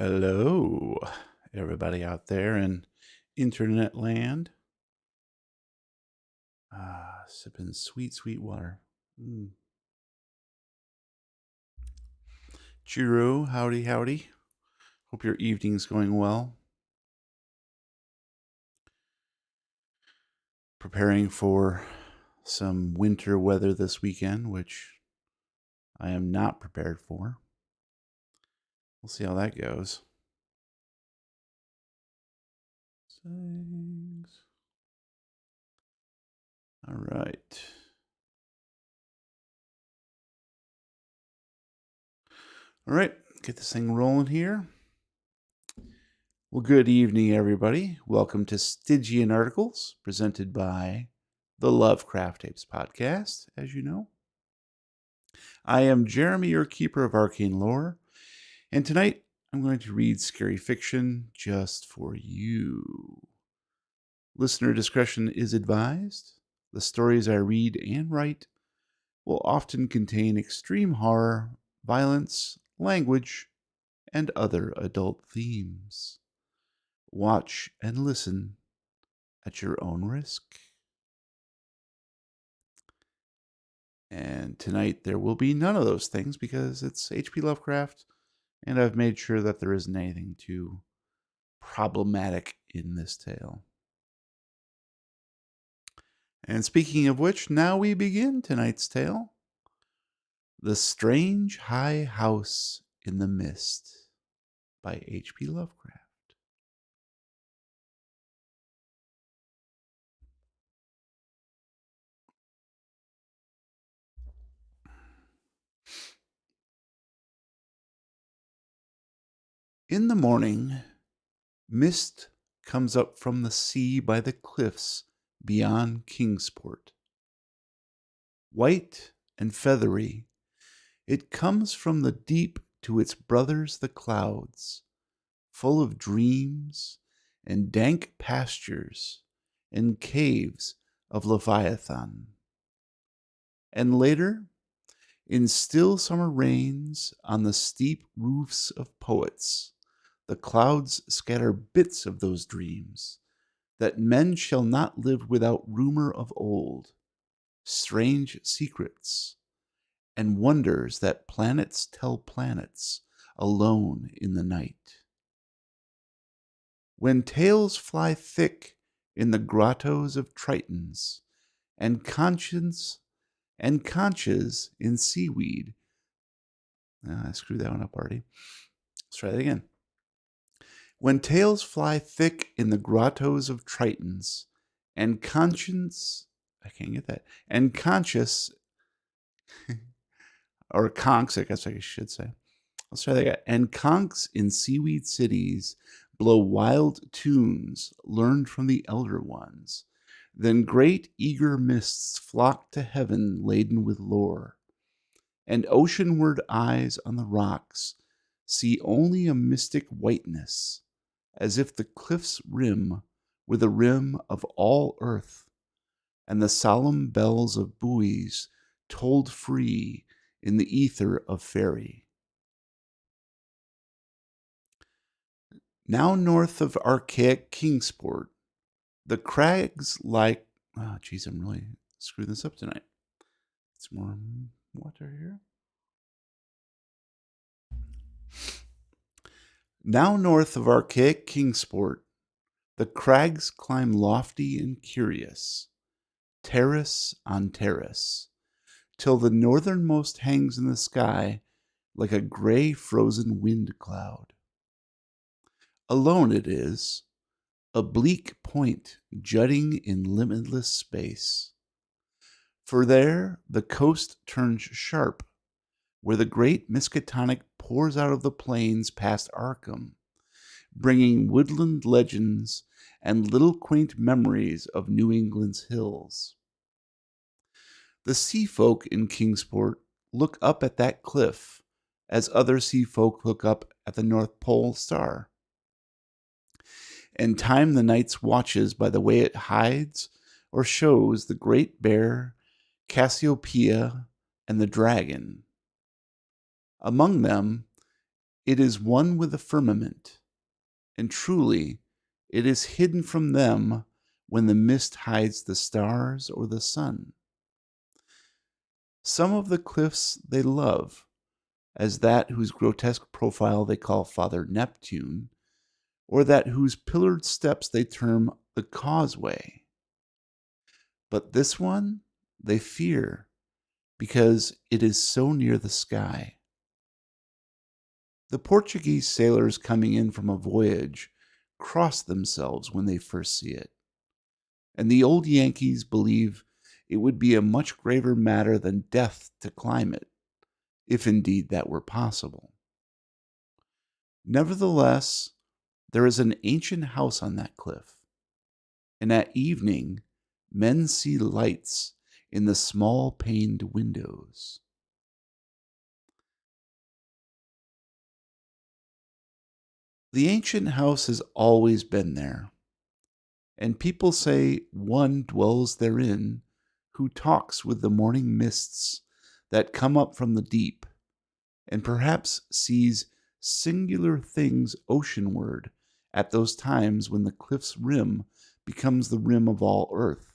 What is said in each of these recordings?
Hello, everybody out there in internet land. Sipping sweet, sweet water. Chiro, howdy, howdy. Hope your evening's going well. Preparing for some winter weather this weekend, which I am not prepared for. We'll see how that goes. Thanks. All right. All right, get this thing rolling here. Well, good evening, everybody. Welcome to Stygian Articles, presented by the Lovecraft Tapes podcast, as you know. I am Jeremy, your keeper of arcane lore, and tonight I'm going to read scary fiction just for you. Listener discretion is advised. The stories I read and write will often contain extreme horror, violence, language, and other adult themes. Watch and listen at your own risk. And tonight there will be none of those things because it's H.P. Lovecraft, and I've made sure that there isn't anything too problematic in this tale. And speaking of which, now we begin tonight's tale. The Strange High House in the Mist by H.P. Lovecraft. In the morning, mist comes up from the sea by the cliffs beyond Kingsport. White and feathery, it comes from the deep to its brothers the clouds, full of dreams and dank pastures and caves of Leviathan. And later, in still summer rains on the steep roofs of poets, the clouds scatter bits of those dreams, that men shall not live without rumor of old, strange secrets, and wonders that planets tell planets alone in the night. When tales fly thick in the grottos of Tritons, and conscience and conches in seaweed. I screwed that one up already. Let's try that again. When tales fly thick in the grottos of Tritons, and conscience, I can't get that, and conscious, or conchs, I guess I should say. Let's try that again. And conchs in seaweed cities blow wild tunes learned from the elder ones. Then great eager mists flock to heaven laden with lore, and oceanward eyes on the rocks see only a mystic whiteness, as if the cliff's rim were the rim of all earth, and the solemn bells of buoys tolled free in the ether of fairy. Now north of archaic Kingsport, the crags like... Oh, geez, I'm really screwing this up tonight. It's more water here. Now north of archaic Kingsport, the crags climb lofty and curious, terrace on terrace, till the northernmost hangs in the sky like a gray frozen wind cloud. Alone it is, a bleak point jutting in limitless space. For there the coast turns sharp, where the great Miskatonic pours out of the plains past Arkham, bringing woodland legends and little quaint memories of New England's hills. The sea folk in Kingsport look up at that cliff as other sea folk look up at the North Pole star, and time the night's watches by the way it hides or shows the great bear, Cassiopeia, and the dragon. Among them It is one with the firmament, and truly it is hidden from them when the mist hides the stars or the sun. Some of the cliffs they love, as that whose grotesque profile they call Father Neptune, or that whose pillared steps they term the causeway. But this one they fear because it is so near the sky. The Portuguese sailors coming in from a voyage cross themselves when they first see it, and the old Yankees believe it would be a much graver matter than death to climb it, if indeed that were possible. Nevertheless, there is an ancient house on that cliff, and at evening men see lights in the small paned windows. The ancient house has always been there, and people say one dwells therein who talks with the morning mists that come up from the deep, and perhaps sees singular things oceanward at those times when the cliff's rim becomes the rim of all earth,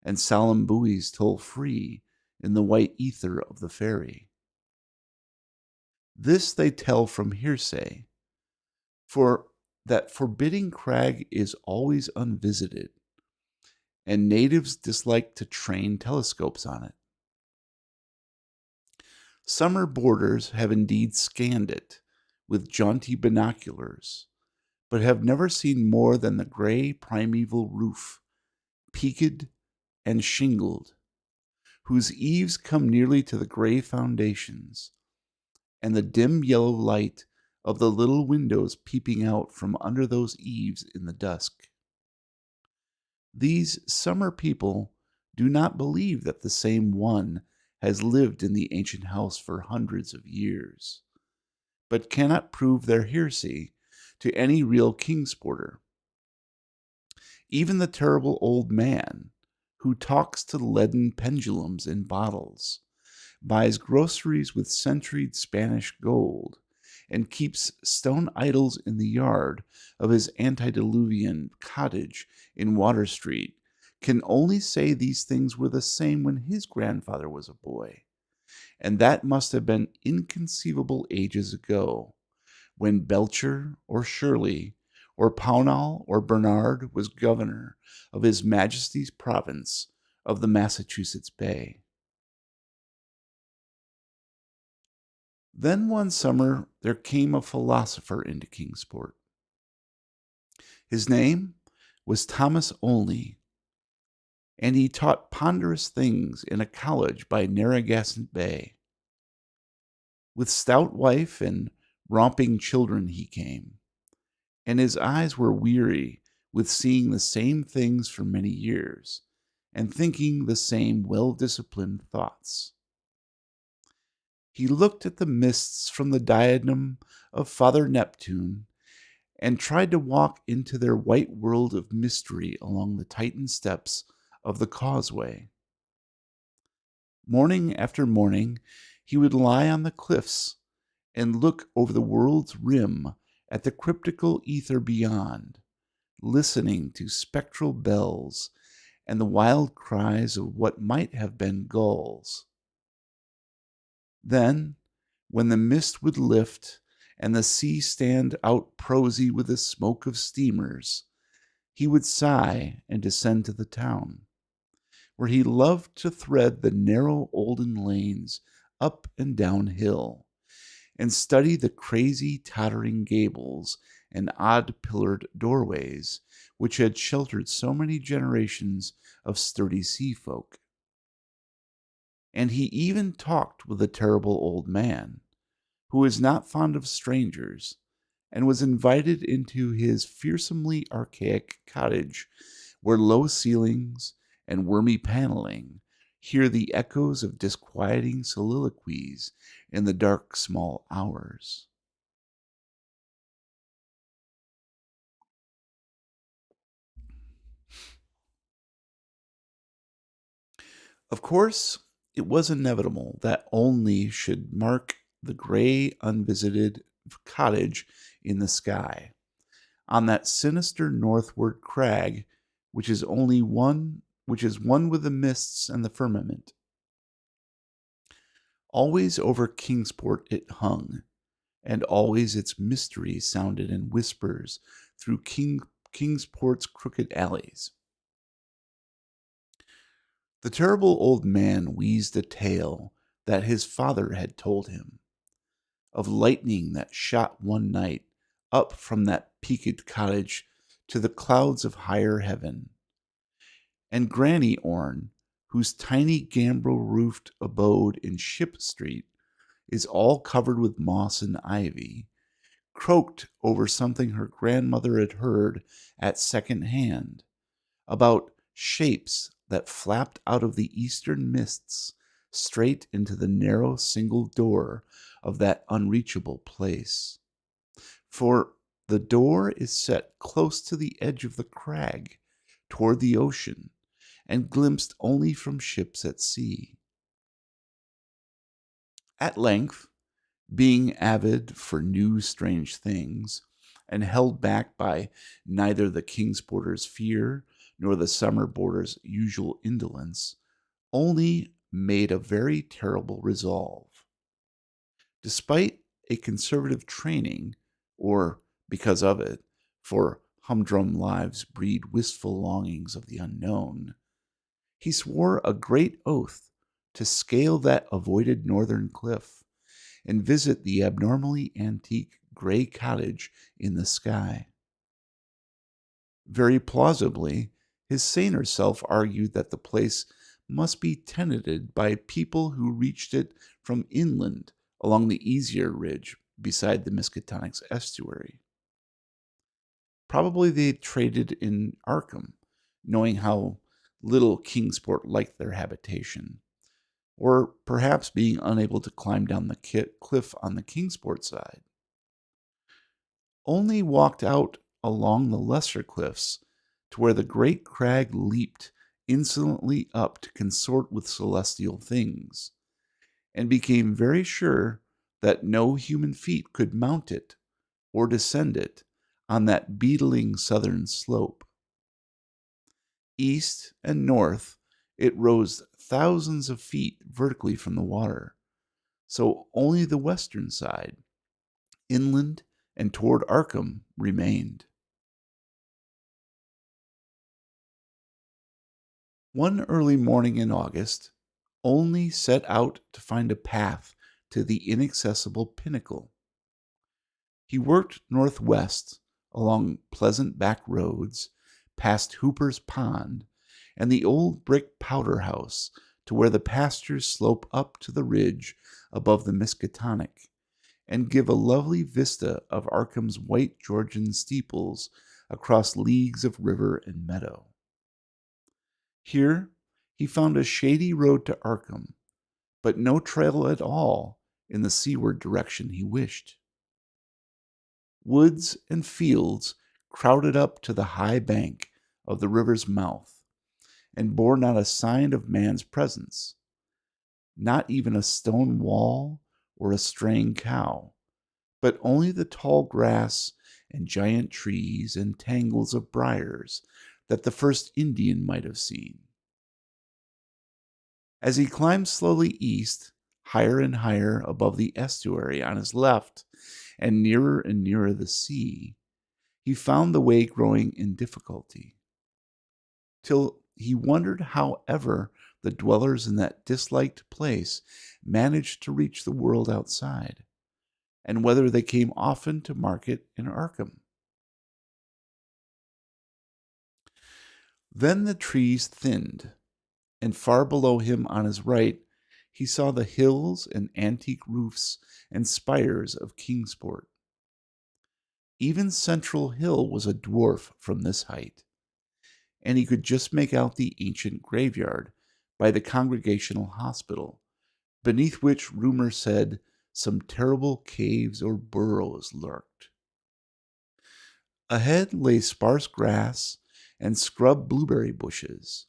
and solemn buoys toll free in the white ether of the ferry. This they tell from hearsay, for that forbidding crag is always unvisited, and natives dislike to train telescopes on it. Summer boarders have indeed scanned it with jaunty binoculars, but have never seen more than the gray primeval roof, peaked and shingled, whose eaves come nearly to the gray foundations, and the dim yellow light of the little windows peeping out from under those eaves in the dusk. These summer people do not believe that the same one has lived in the ancient house for hundreds of years, but cannot prove their heresy to any real kingsporter. Even the terrible old man, who talks to leaden pendulums in bottles, buys groceries with centuried Spanish gold, and keeps stone idols in the yard of his antediluvian cottage in Water Street, can only say these things were the same when his grandfather was a boy, and that must have been inconceivable ages ago, when Belcher or Shirley or Pownall or Bernard was governor of His Majesty's province of the Massachusetts Bay. Then one summer there came a philosopher into Kingsport. His name was Thomas Olney, and he taught ponderous things in a college by Narragansett Bay. With stout wife and romping children he came, and his eyes were weary with seeing the same things for many years, and thinking the same well-disciplined thoughts. He looked at the mists from the diadem of Father Neptune, and tried to walk into their white world of mystery along the Titan steps of the causeway. Morning after morning, he would lie on the cliffs and look over the world's rim at the cryptical ether beyond, listening to spectral bells and the wild cries of what might have been gulls. Then, when the mist would lift and the sea stand out prosy with the smoke of steamers, he would sigh and descend to the town, where he loved to thread the narrow olden lanes up and down hill, and study the crazy tottering gables and odd pillared doorways which had sheltered so many generations of sturdy sea folk. And he even talked with the terrible old man, who was not fond of strangers, and was invited into his fearsomely archaic cottage, where low ceilings and wormy paneling hear the echoes of disquieting soliloquies in the dark small hours. Of course, it was inevitable that Olney should mark the gray, unvisited cottage in the sky, on that sinister northward crag, which is one with the mists and the firmament. Always over Kingsport it hung, and always its mystery sounded in whispers through Kingsport's crooked alleys. The terrible old man wheezed a tale that his father had told him, of lightning that shot one night up from that peaked cottage to the clouds of higher heaven, and Granny Orne, whose tiny gambrel-roofed abode in Ship Street is all covered with moss and ivy, croaked over something her grandmother had heard at second hand about shapes that flapped out of the eastern mists straight into the narrow single door of that unreachable place. For the door is set close to the edge of the crag, toward the ocean, and glimpsed only from ships at sea. At length, being avid for new strange things, and held back by neither the Kingsporter's fear nor the summer boarder's usual indolence, only made a very terrible resolve. Despite a conservative training, or because of it, for humdrum lives breed wistful longings of the unknown, he swore a great oath to scale that avoided northern cliff and visit the abnormally antique gray cottage in the sky. Very plausibly, his saner self argued that the place must be tenanted by people who reached it from inland along the easier ridge beside the Miskatonic's estuary. Probably they traded in Arkham, knowing how little Kingsport liked their habitation, or perhaps being unable to climb down the cliff on the Kingsport side. Only walked out along the lesser cliffs to where the great crag leaped insolently up to consort with celestial things, and became very sure that no human feet could mount it or descend it on that beetling southern slope. East and north, it rose thousands of feet vertically from the water, so only the western side, inland and toward Arkham, remained. One early morning in August, Olney set out to find a path to the inaccessible pinnacle. He worked northwest along pleasant back roads, past Hooper's Pond and the old brick powder house to where the pastures slope up to the ridge above the Miskatonic and give a lovely vista of Arkham's white Georgian steeples across leagues of river and meadow. Here he found a shady road to Arkham, but no trail at all in the seaward direction he wished. Woods and fields crowded up to the high bank of the river's mouth and bore not a sign of man's presence, not even a stone wall or a straying cow, but only the tall grass and giant trees and tangles of briars that the first Indian might have seen. As he climbed slowly east, higher and higher above the estuary on his left, and nearer the sea, he found the way growing in difficulty, till he wondered how ever the dwellers in that disliked place managed to reach the world outside, and whether they came often to market in Arkham. Then the trees thinned, and far below him on his right he saw the hills and antique roofs and spires of Kingsport. Even Central Hill was a dwarf from this height, and he could just make out the ancient graveyard by the Congregational Hospital, beneath which rumor said some terrible caves or burrows lurked. Ahead lay sparse grass and scrub blueberry bushes,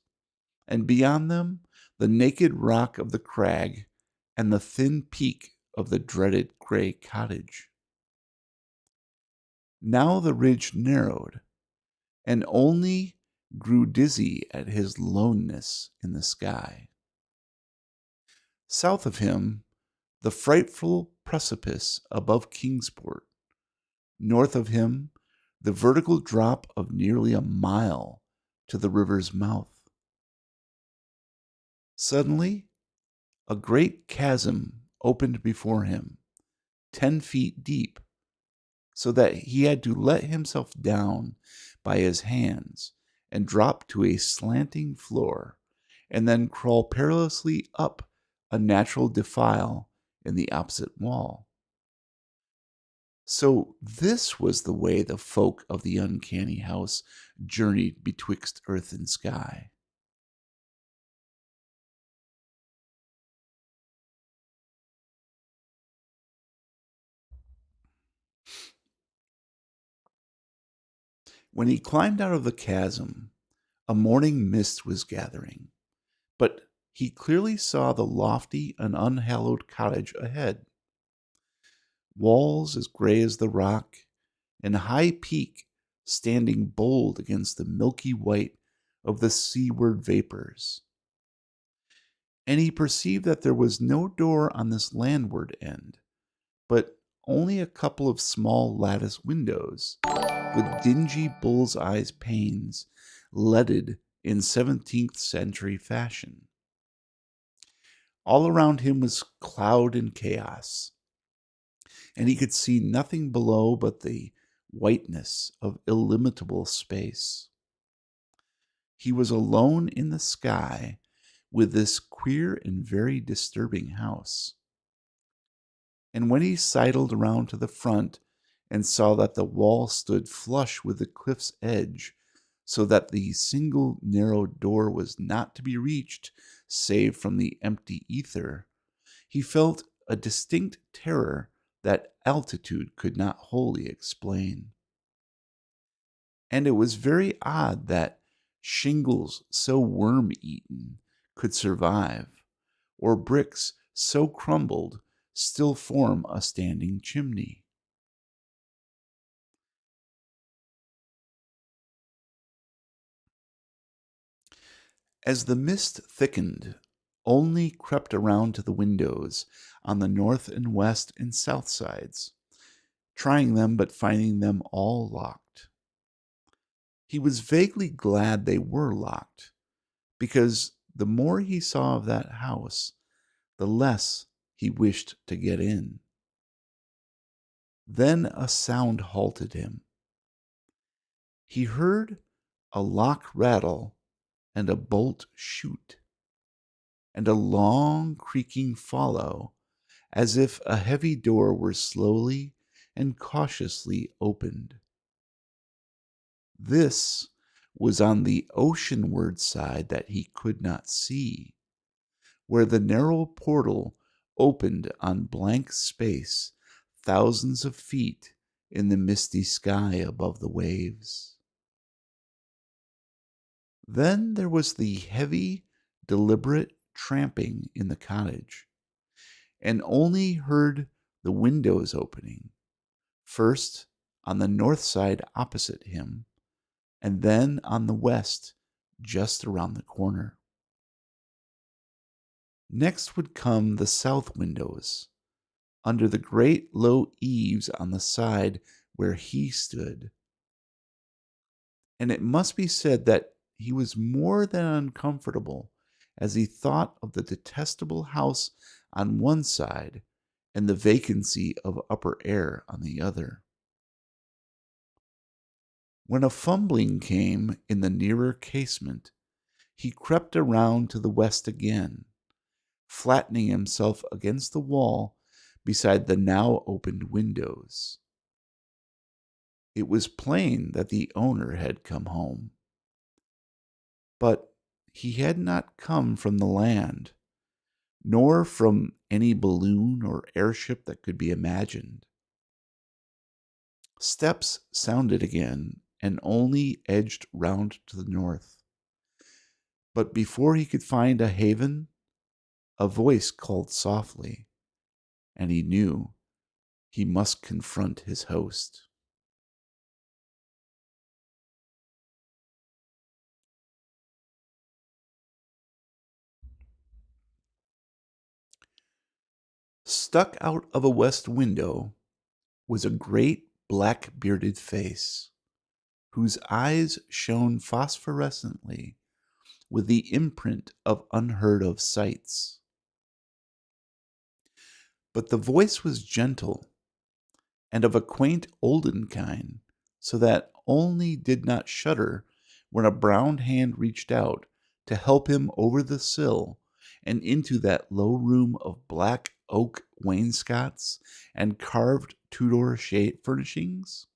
and beyond them the naked rock of the crag and the thin peak of the dreaded gray cottage. Now the ridge narrowed and only grew dizzy at his loneness in the sky. South of him, the frightful precipice above Kingsport. North of him, the vertical drop of nearly a mile to the river's mouth. Suddenly, a great chasm opened before him, 10 feet deep, so that he had to let himself down by his hands and drop to a slanting floor, and then crawl perilously up a natural defile in the opposite wall. So this was the way the folk of the uncanny house journeyed betwixt earth and sky. When he climbed out of the chasm, a morning mist was gathering, but he clearly saw the lofty and unhallowed cottage ahead. Walls as gray as the rock, and a high peak standing bold against the milky white of the seaward vapors. And he perceived that there was no door on this landward end, but only a couple of small lattice windows with dingy bull's eyes panes leaded in 17th century fashion. All around him was cloud and chaos, and he could see nothing below but the whiteness of illimitable space. He was alone in the sky with this queer and very disturbing house. And when he sidled around to the front and saw that the wall stood flush with the cliff's edge, so that the single narrow door was not to be reached save from the empty ether, he felt a distinct terror that altitude could not wholly explain. And it was very odd that shingles so worm-eaten could survive, or bricks so crumbled still form a standing chimney. As the mist thickened, only crept around to the windows on the north and west and south sides, trying them but finding them all locked. He was vaguely glad they were locked, because the more he saw of that house, the less he wished to get in. Then a sound halted him. He heard a lock rattle and a bolt shoot, and a long creaking follow, as if a heavy door were slowly and cautiously opened. This was on the oceanward side that he could not see, where the narrow portal opened on blank space thousands of feet in the misty sky above the waves. Then there was the heavy, deliberate tramping in the cottage, and only heard the windows opening, first on the north side opposite him, and then on the west just around the corner. Next would come the south windows, under the great low eaves on the side where he stood. And it must be said that he was more than uncomfortable as he thought of the detestable house on one side and the vacancy of upper air on the other. When a fumbling came in the nearer casement, he crept around to the west again, flattening himself against the wall beside the now opened windows. It was plain that the owner had come home, but he had not come from the land, nor from any balloon or airship that could be imagined. Steps sounded again and only edged round to the north. But before he could find a haven, a voice called softly, and he knew he must confront his host. Stuck out of a west window was a great black bearded face, whose eyes shone phosphorescently with the imprint of unheard of sights. But the voice was gentle and of a quaint olden kind, so that only did not shudder when a brown hand reached out to help him over the sill and into that low room of black oak wainscots and carved Tudor shade furnishings.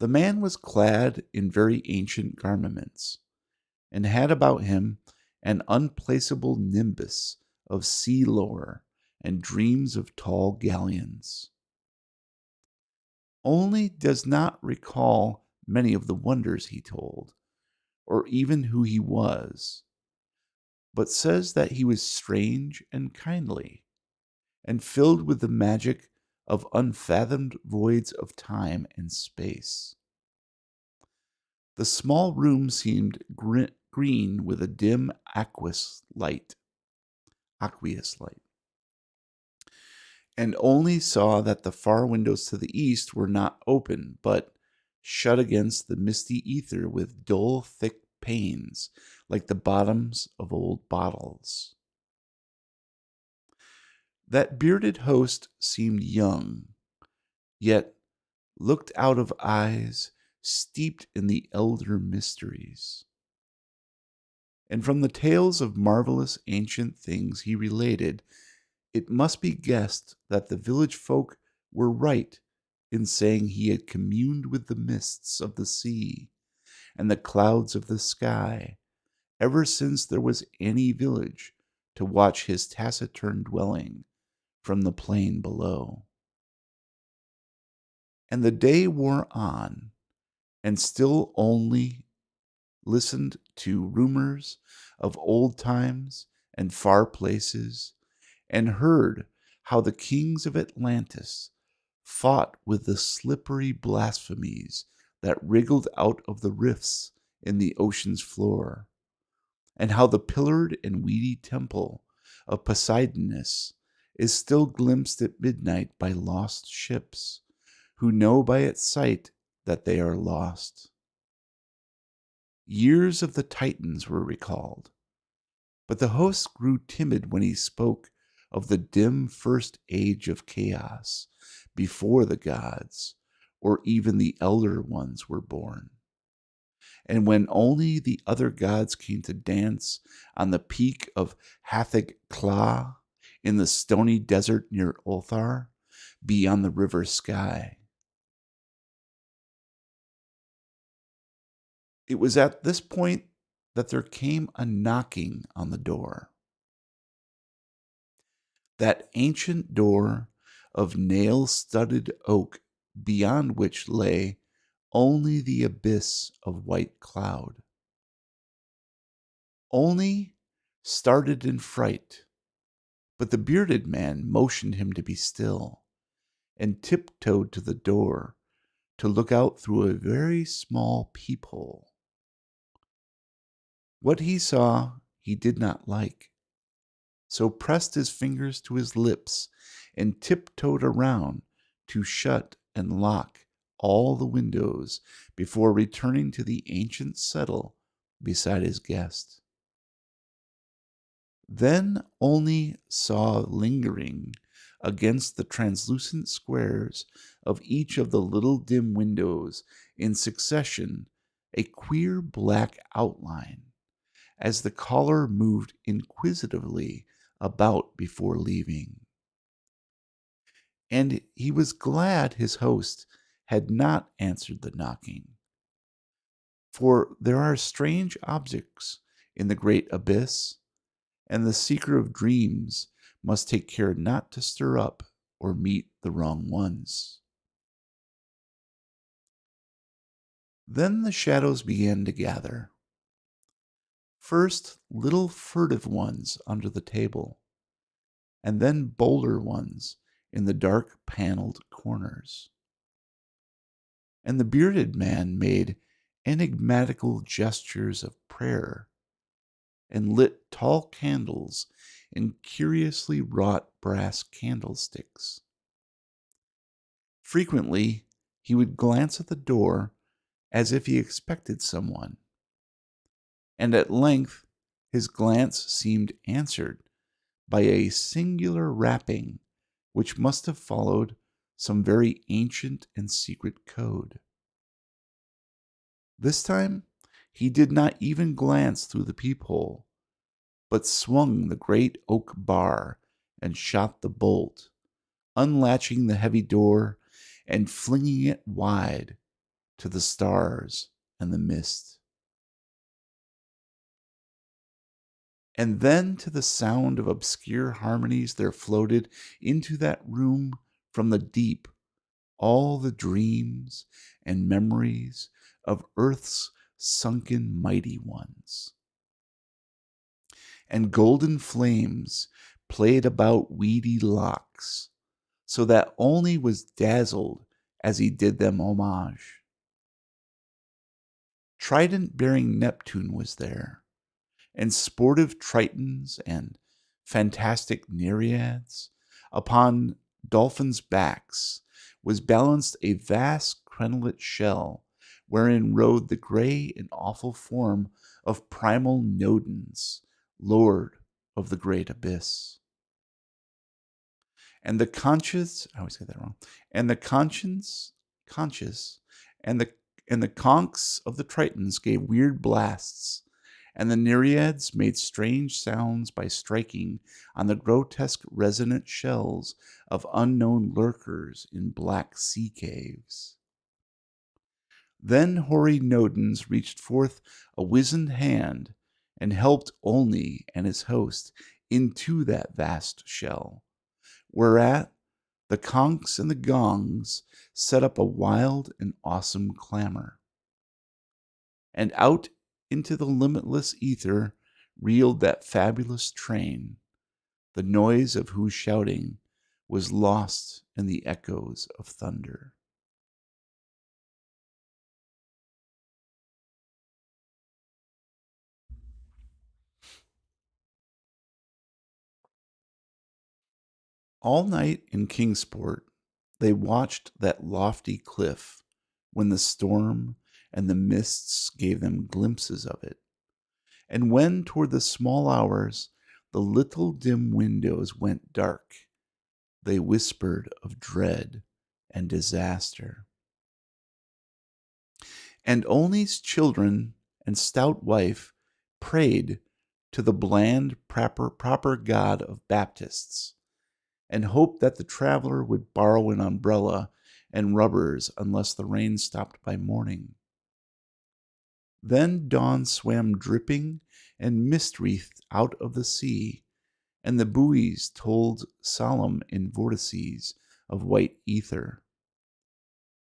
The man was clad in very ancient garments, and had about him an unplaceable nimbus of sea lore and dreams of tall galleons. Only does not recall many of the wonders he told, or even who he was, but says that he was strange and kindly, and filled with the magic of unfathomed voids of time and space. The small room seemed green with a dim aqueous light, and only saw that the far windows to the east were not open, but shut against the misty ether with dull, thick panes, like the bottoms of old bottles. That bearded host seemed young, yet looked out of eyes steeped in the elder mysteries. And from the tales of marvelous ancient things he related, it must be guessed that the village folk were right in saying he had communed with the mists of the sea and the clouds of the sky ever since there was any village to watch his taciturn dwelling from the plain below. And the day wore on, and still only listened to rumors of old times and far places, and heard how the kings of Atlantis fought with the slippery blasphemies that wriggled out of the rifts in the ocean's floor, and how the pillared and weedy temple of Poseidonus is still glimpsed at midnight by lost ships, who know by its sight that they are lost. Years of the Titans were recalled, but the host grew timid when he spoke of the dim first age of chaos before the gods or even the elder ones were born. And when only the other gods came to dance on the peak of Hathig Kla in the stony desert near Ulthar, beyond the river sky. It was at this point that there came a knocking on the door. That ancient door of nail-studded oak beyond which lay only the abyss of white cloud. Only started in fright, but the bearded man motioned him to be still, and tiptoed to the door to look out through a very small peephole. What he saw he did not like, so pressed his fingers to his lips and tiptoed around to shut and lock all the windows before returning to the ancient settle beside his guest. Then only saw lingering against the translucent squares of each of the little dim windows in succession a queer black outline, as the caller moved inquisitively about before leaving. And he was glad his host had not answered the knocking, for there are strange objects in the great abyss, and the seeker of dreams must take care not to stir up or meet the wrong ones. Then the shadows began to gather. First little furtive ones under the table, and then bolder ones in the dark paneled corners. And the bearded man made enigmatical gestures of prayer and lit tall candles and curiously wrought brass candlesticks. Frequently, he would glance at the door as if he expected someone, and at length his glance seemed answered by a singular rapping which must have followed some very ancient and secret code. This time he did not even glance through the peephole, but swung the great oak bar and shot the bolt, unlatching the heavy door and flinging it wide to the stars and the mist. And then to the sound of obscure harmonies there floated into that room from the deep all the dreams and memories of earth's sunken mighty ones. And golden flames played about weedy locks, so that only was dazzled as he did them homage. Trident-bearing Neptune was there, and sportive Tritons and fantastic Nereids. Upon dolphins' backs was balanced a vast crenellate shell, wherein rode the grey and awful form of primal Nodens, lord of the great abyss. And the conscious, I always get that wrong, and the conscious, and the conchs of the Tritons gave weird blasts, and the Nereids made strange sounds by striking on the grotesque resonant shells of unknown lurkers in black sea caves. Then hoary Nodens reached forth a wizened hand and helped Olney and his host into that vast shell, whereat the conchs and the gongs set up a wild and awesome clamor. And out into the limitless ether reeled that fabulous train, the noise of whose shouting was lost in the echoes of thunder. All night in Kingsport they watched that lofty cliff when the storm and the mists gave them glimpses of it, and when toward the small hours the little dim windows went dark, they whispered of dread and disaster. And Olney's children and stout wife prayed to the bland, proper God of Baptists, and hoped that the traveler would borrow an umbrella and rubbers unless the rain stopped by morning. Then dawn swam dripping and mist-wreathed out of the sea, and the buoys told solemn in vortices of white ether.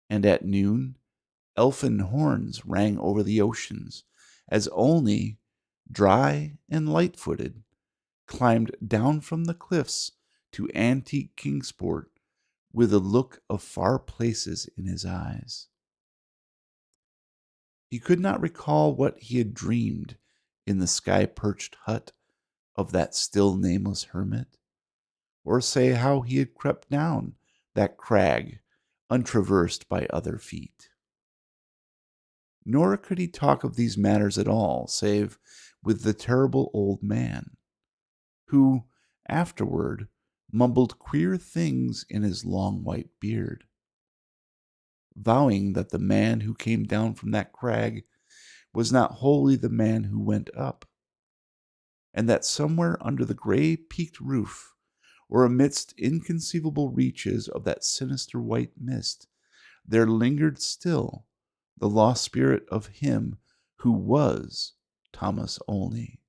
And at noon, elfin horns rang over the oceans, as Olney, dry and light-footed, climbed down from the cliffs to antique Kingsport with a look of far places in his eyes. He could not recall what he had dreamed in the sky-perched hut of that still nameless hermit, or say how he had crept down that crag untraversed by other feet. Nor could he talk of these matters at all, save with the terrible old man, who afterward mumbled queer things in his long white beard, vowing that the man who came down from that crag was not wholly the man who went up, and that somewhere under the gray peaked roof, or amidst inconceivable reaches of that sinister white mist, there lingered still the lost spirit of him who was Thomas Olney.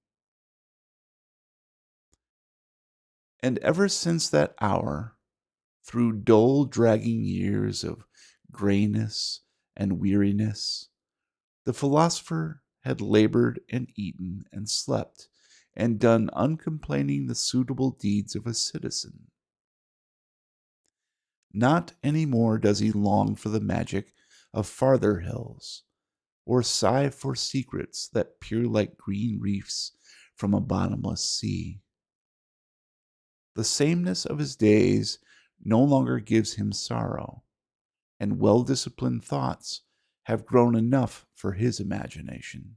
And ever since that hour, through dull dragging years of grayness and weariness, the philosopher had labored and eaten and slept and done uncomplaining the suitable deeds of a citizen. Not any more does he long for the magic of farther hills, or sigh for secrets that peer like green reefs from a bottomless sea. The sameness of his days no longer gives him sorrow, and well-disciplined thoughts have grown enough for his imagination.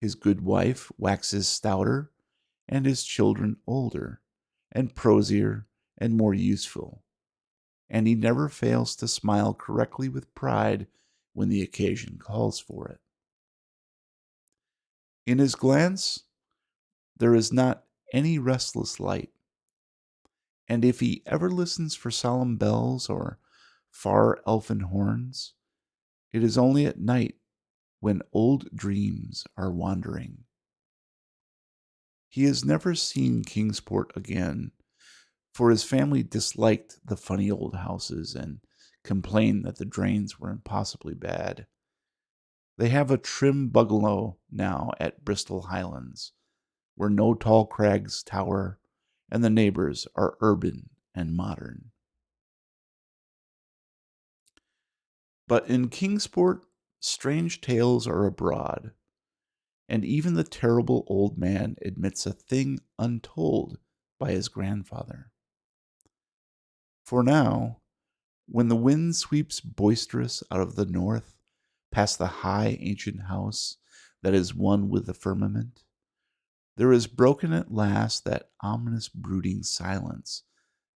His good wife waxes stouter, and his children older, and prosier, and more useful, and he never fails to smile correctly with pride when the occasion calls for it. In his glance there is not any restless light, and if he ever listens for solemn bells or far elfin horns, it is only at night when old dreams are wandering. He has never seen Kingsport again, for his family disliked the funny old houses and complained that the drains were impossibly bad. They have a trim bungalow now at Bristol Highlands, where no tall crags tower, and the neighbors are urban and modern. But in Kingsport, strange tales are abroad, and even the terrible old man admits a thing untold by his grandfather. For now, when the wind sweeps boisterous out of the north, past the high ancient house that is one with the firmament, there is broken at last that ominous brooding silence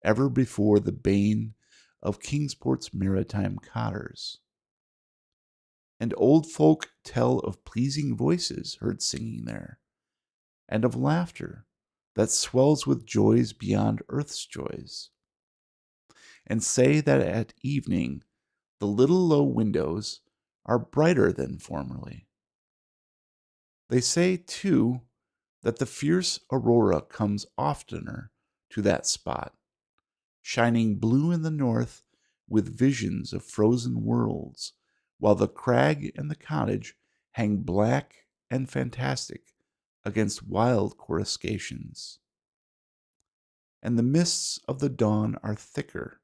ever before the bane of Kingsport's maritime cotters. And old folk tell of pleasing voices heard singing there, and of laughter that swells with joys beyond earth's joys, and say that at evening the little low windows are brighter than formerly. They say, too, that the fierce aurora comes oftener to that spot, shining blue in the north with visions of frozen worlds, while the crag and the cottage hang black and fantastic against wild coruscations. And the mists of the dawn are thicker,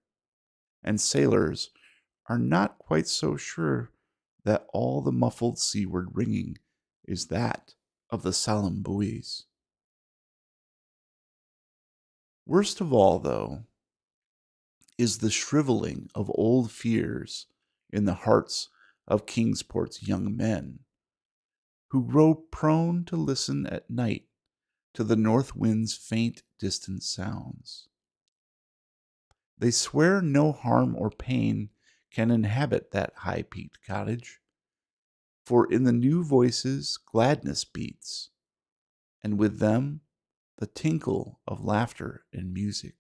and sailors are not quite so sure that all the muffled seaward ringing is that of the solemn buoys. Worst of all, though, is the shriveling of old fears in the hearts of Kingsport's young men, who grow prone to listen at night to the north wind's faint distant sounds. They swear no harm or pain can inhabit that high-peaked cottage, for in the new voices gladness beats, and with them the tinkle of laughter and music.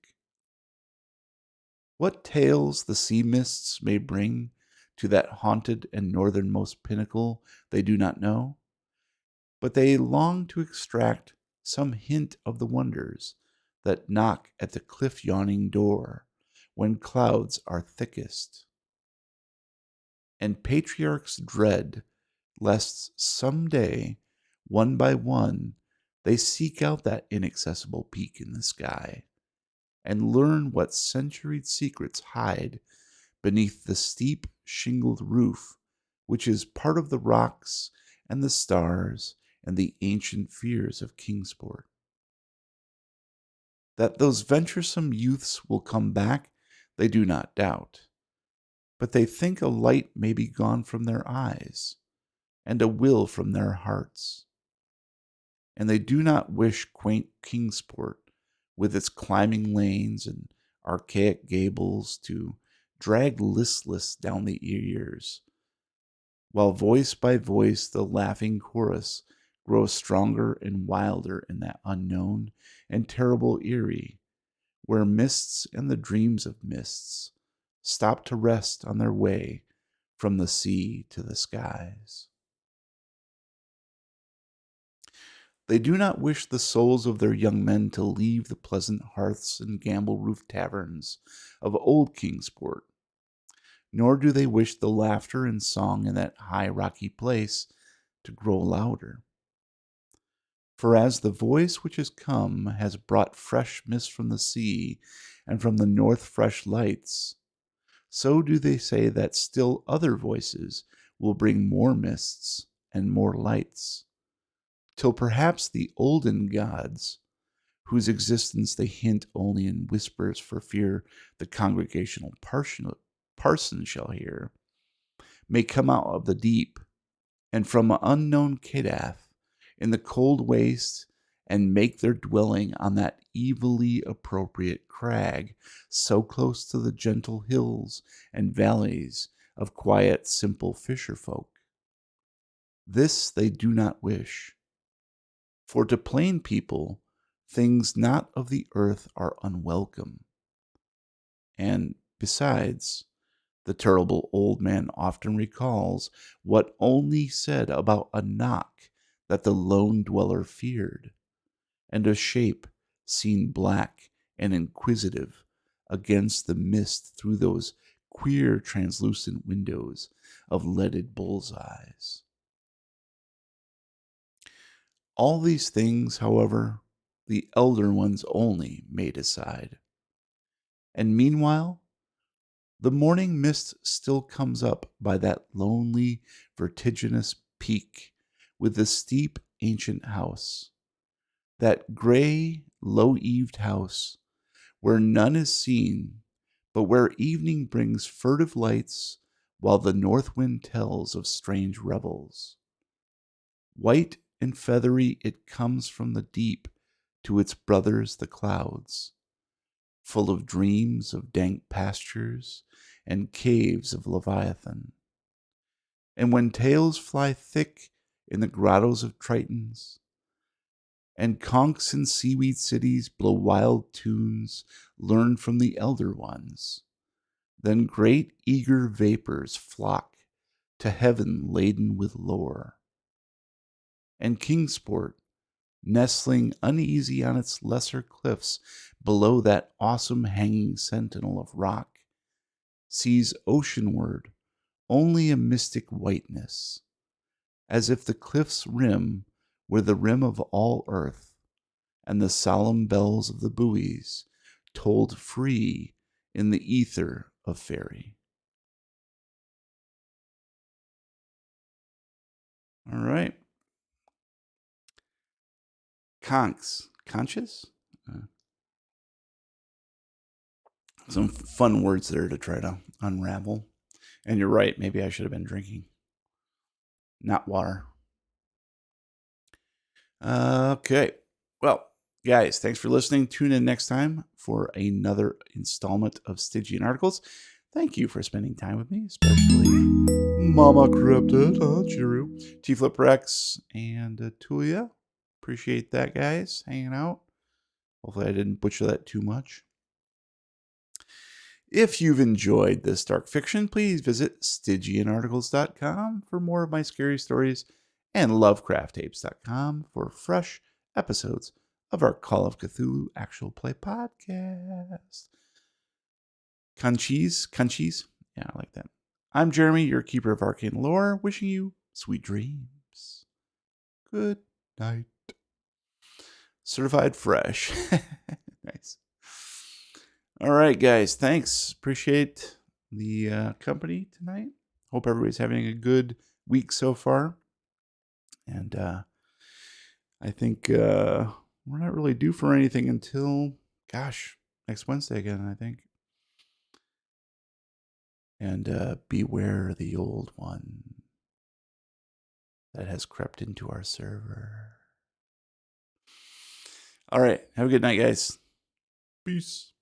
What tales the sea mists may bring to that haunted and northernmost pinnacle they do not know, but they long to extract some hint of the wonders that knock at the cliff-yawning door when clouds are thickest. And patriarchs dread lest some day, one by one, they seek out that inaccessible peak in the sky and learn what centuried secrets hide beneath the steep shingled roof, which is part of the rocks and the stars and the ancient fears of Kingsport. That those venturesome youths will come back, they do not doubt, but they think a light may be gone from their eyes, and a will from their hearts. And they do not wish quaint Kingsport, with its climbing lanes and archaic gables, to drag listless down the ears, while voice by voice the laughing chorus grows stronger and wilder in that unknown and terrible Erie, where mists and the dreams of mists stop to rest on their way from the sea to the skies. They do not wish the souls of their young men to leave the pleasant hearths and gamble-roofed taverns of old Kingsport, nor do they wish the laughter and song in that high rocky place to grow louder. For as the voice which has come has brought fresh mist from the sea, and from the north fresh lights, so do they say that still other voices will bring more mists and more lights, till perhaps the olden gods, whose existence they hint only in whispers for fear the congregational parson shall hear, may come out of the deep, and from an unknown Kadath in the cold waste, and make their dwelling on that evilly appropriate crag, so close to the gentle hills and valleys of quiet, simple fisher folk. This they do not wish, for to plain people things not of the earth are unwelcome. And besides, the terrible old man often recalls what only said about a knock that the lone dweller feared, and a shape seen black and inquisitive against the mist through those queer translucent windows of leaded bull's eyes. All these things, however, the elder ones only may decide. And meanwhile, the morning mist still comes up by that lonely, vertiginous peak with the steep ancient house, that gray, low-eaved house where none is seen, but where evening brings furtive lights while the north wind tells of strange revels. White and feathery it comes from the deep to its brothers the clouds, full of dreams of dank pastures and caves of Leviathan. And when tales fly thick in the grottos of Tritons, and conchs in seaweed cities blow wild tunes learned from the elder ones, then great eager vapors flock to heaven laden with lore. And Kingsport, nestling uneasy on its lesser cliffs below that awesome hanging sentinel of rock, sees oceanward only a mystic whiteness, as if the cliff's rim were the rim of all earth, and the solemn bells of the buoys tolled free in the ether of fairy. All right. Conscious? Uh, some fun words there to try to unravel. And you're right, maybe I should have been drinking, not water. Okay. Well, guys, thanks for listening. Tune in next time for another installment of Stygian Articles. Thank you for spending time with me, especially Mama Cryptid, Chiru, T-Flip Rex, and Tulia. Appreciate that, guys, hanging out. Hopefully I didn't butcher that too much. If you've enjoyed this dark fiction, please visit StygianArticles.com for more of my scary stories and LovecraftTapes.com for fresh episodes of our Call of Cthulhu actual play podcast. Conchis? Yeah, I like that. I'm Jeremy, your keeper of arcane lore, wishing you sweet dreams. Good night. Certified fresh. Nice. All right, guys. Thanks. Appreciate the company tonight. Hope everybody's having a good week so far. And I think we're not really due for anything until, next Wednesday again, I think. And beware the old one that has crept into our server. All right. Have a good night, guys. Peace.